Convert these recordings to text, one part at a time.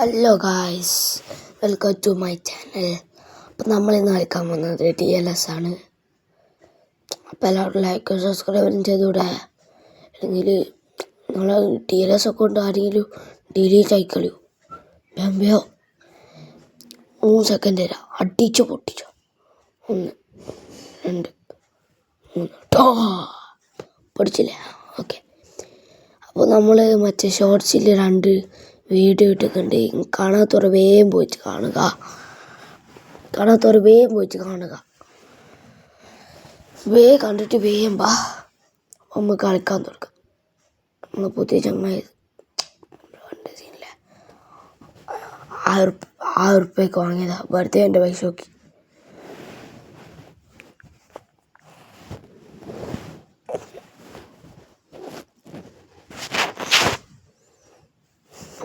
Hello guys, welcome to my channel. അപ്പം നമ്മളിന്ന് കളിക്കാൻ പോകുന്നത് TLS ആണ്. അപ്പം എല്ലാവരും ലൈക്കും സബ്സ്ക്രൈബും ചെയ്തുകൂടെ? അല്ലെങ്കിൽ നിങ്ങൾ TLS ഒക്കെ കൊണ്ട് ആരെങ്കിലും ഡിലീറ്റ് ആയിക്കളിയോ? ബേമ്പയോ 3 സെക്കൻഡ് തരാം, അടിച്ചു പൊട്ടിച്ചോ. 1 2 3 പൊടിച്ചില്ലേ? ഓക്കെ. അപ്പോൾ നമ്മൾ മറ്റേ ഷോർട്സിൽ 2 വീഡിയോ ഇട്ടിട്ടുണ്ട്. കാണാത്തവർ വേഗം പോയിട്ട് കാണുക. വേഗം കണ്ടിട്ട് വേഗം വാ, നമ്മൾ കളിക്കാൻ തുടങ്ങാം. നമ്മൾ പുതിയ ചങ്ങായി സീനില്ലേ, 1000 ഉറുപ്പ്യക്ക് വാങ്ങിയതാ. വെറുതെ എൻ്റെ പൈസ നോക്കി.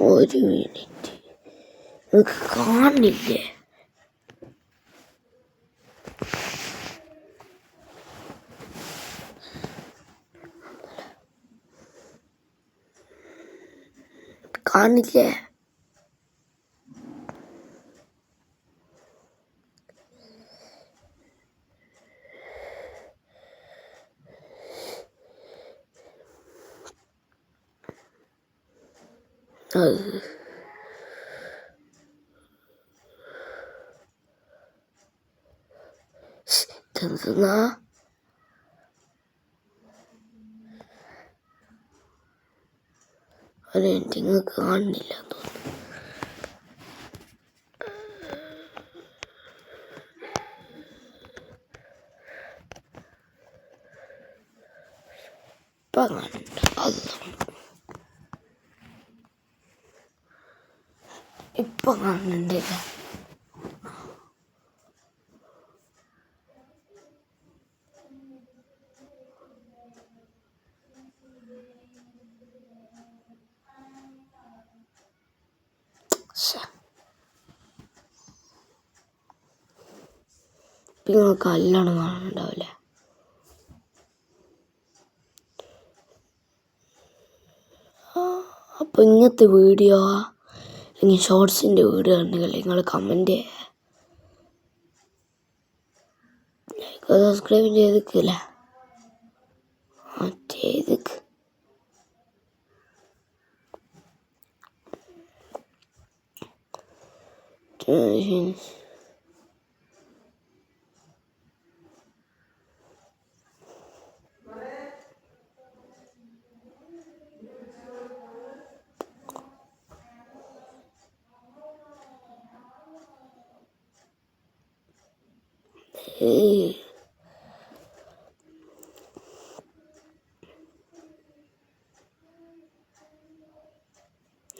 ഒരു മിനിറ്റ്, നിങ്ങൾക്ക് കാണില്ലേ? കാണില്ലേ? ഇതെന്തെന്നാ? ഒരു മിനിറ്റ്, നിങ്ങൾക്ക് കാണുന്നില്ല തോന്നുന്നു. ഇപ്പം കാണുന്നുണ്ട്. ഇപ്പം കാണുന്നുണ്ട്. നിങ്ങൾക്ക് നല്ലോണം കാണുന്നുണ്ടാവില്ലേ? അപ്പോൾ ഇങ്ങനത്തെ വീഡിയോ അല്ലെങ്കിൽ ഷോർട്സിൻ്റെ വീഡിയോ ഉണ്ടെങ്കിൽ നിങ്ങൾ കമൻറ്റ് ലൈക്ക് സബ്സ്ക്രൈബ് ചെയ്തിക്കില്ലേ? ചെയ്തിക്ക്.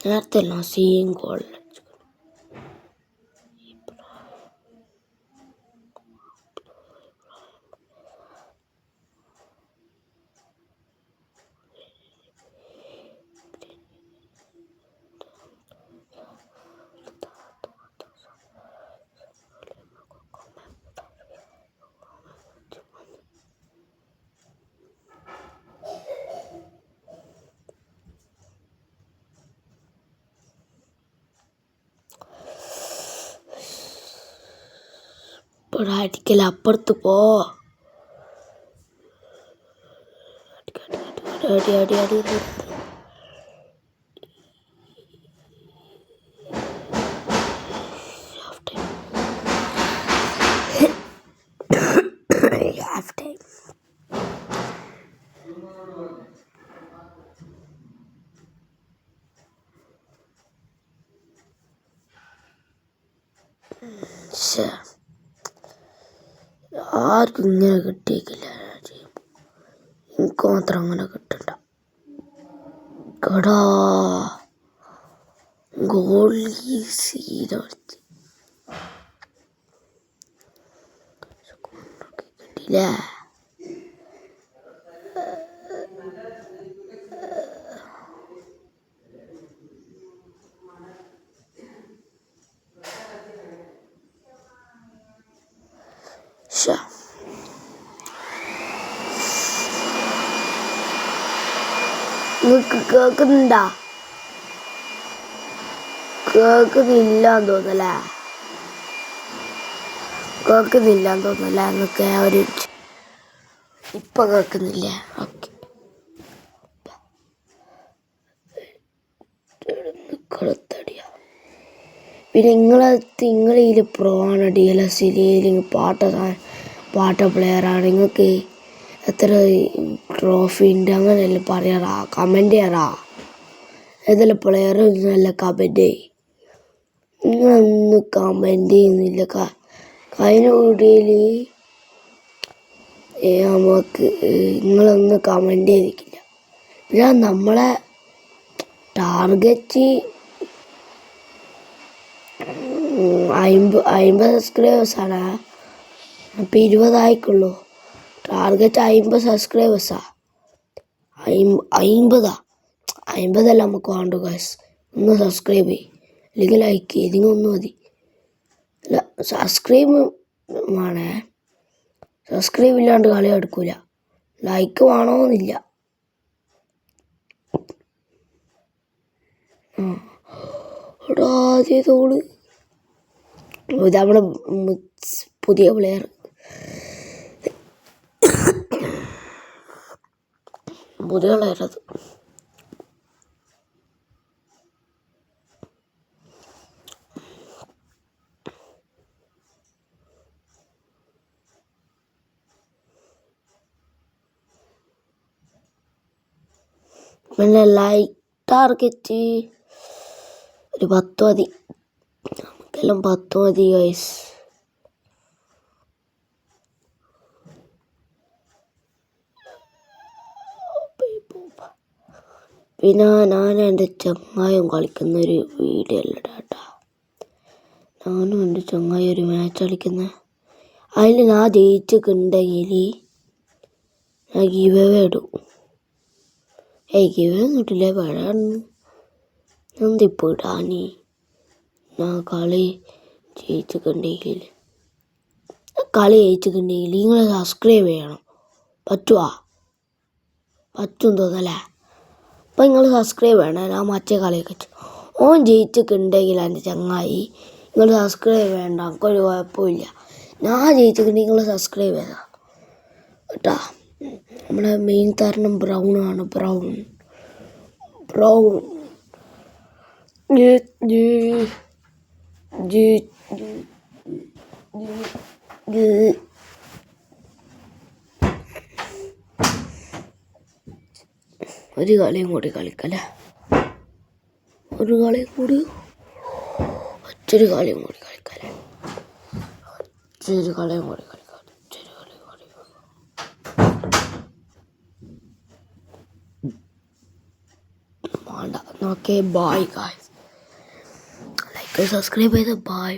നേരത്തെ എല്ലാം സീൻ കോൾ അടിക്കല. അപ്പുറത്ത് പോ. അടി ആർക്കും ഇങ്ങനെ കിട്ടിയിട്ടില്ല. എനിക്ക് മാത്രം അങ്ങനെ കിട്ടണ്ട. കടാ ഗോളി സീന കിട്ടിയില്ല. നിങ്ങൾക്ക് കേൾക്കുന്നുണ്ടാ? കേൾക്കുന്നില്ലാന്ന് തോന്നല്ലേ, കേൾക്കുന്നില്ലാന്ന് തോന്നല്ലേ എന്നൊക്കെ ഒരു ഇപ്പൊ കേൾക്കുന്നില്ലേ? ഓക്കെ, കളത്തടിയ. പിന്നെ നിങ്ങളിതിൽ പ്രോ ആണ്, DLSയിൽ പാട്ട പ്ലെയറാണ്, നിങ്ങൾക്ക് എത്ര ട്രോഫി ഉണ്ട് അങ്ങനെയല്ല പറയാറാ, കമൻറ്റ് ചെയ്യാറാ. ഏതെല്ലാം പ്ലെയർ നല്ല കമൻറ്റ്, നിങ്ങളൊന്നും കമൻറ്റ് ചെയ്യുന്നില്ല. കഴിഞ്ഞ വീഡിയോയിൽ നമുക്ക് നിങ്ങളൊന്നും കമൻറ്റ് ചെയ്തിട്ടില്ല. പിന്നെ നമ്മളെ ടാർഗറ്റ് 50 സബ്സ്ക്രൈബേഴ്സാണ്. അപ്പം 20 ആയിക്കുള്ളൂ. ടാർഗറ്റ് 50 സബ്സ്ക്രൈബേഴ്സാണ്. 50 നമുക്ക് വേണ്ടു ഗൈസ്. ഒന്ന് സബ്സ്ക്രൈബ് ചെയ്യും, അല്ലെങ്കിൽ ലൈക്ക് ചെയ്യും, ഇതിങ്ങനെ ഒന്ന് മതി. അല്ല, സബ്സ്ക്രൈബ് വേണേ, സബ്സ്ക്രൈബ് ഇല്ലാണ്ട് കളി എടുക്കൂല. ലൈക്ക് വേണമെന്നില്ല. ആദ്യത്തോള് ഇത് നമ്മുടെ പുതിയ പ്ലെയർ, പുതിയ പ്ലെയർ അത്. പിന്നെ ലൈക്ക് ടാർഗറ്റ് ഒരു 10 മതി, നമുക്കെല്ലാം 10 മതി ഗൈസ്. പിന്നെ ഞാൻ എൻ്റെ ചങ്ങായും കളിക്കുന്നൊരു വീഡിയോ അല്ല കേട്ടോ. ഞാനും എൻ്റെ ചങ്ങായി ഒരു മാച്ച് കളിക്കുന്നത്. അതിൽ ഞാൻ ജയിച്ചിട്ടുണ്ടെങ്കിൽ ഞാൻ ഗിവ് അവേ ഇടും. ഗിവ് അവേ കിട്ടില്ലേ, വേണമെന്ന് എന്തിപ്പോൾ ഇടാനി. ഞാൻ കളി ജയിച്ചിട്ടുണ്ടെങ്കിൽ നിങ്ങൾ സബ്സ്ക്രൈബ് ചെയ്യണം. പറ്റും തോന്നല്ലേ? അപ്പം നിങ്ങൾ സബ്സ്ക്രൈബ് ചെയ്യണം. ഞാൻ മറ്റേ കളിയൊക്കെ ഓൻ ജയിച്ചിട്ടുണ്ടെങ്കിൽ എൻ്റെ ചങ്ങായി നിങ്ങൾ സബ്സ്ക്രൈബ് ചെയ്യണ്ട, എനിക്കൊരു കുഴപ്പമില്ല. ഞാൻ ജയിച്ചിട്ടുണ്ടെങ്കിൽ നിങ്ങൾ സബ്സ്ക്രൈബ് ചെയ്താൽ കേട്ടാ. നമ്മുടെ മെയിൻ താരണം ബ്രൗൺ. ഒരു കളിയും കൂടി കളിക്കല്ലേ, മറ്റൊരു കളിയും കൂടി കളിക്കാം. വേണ്ട, okay, bye guys. Like subscribe ചെയ്ത് ബൈ.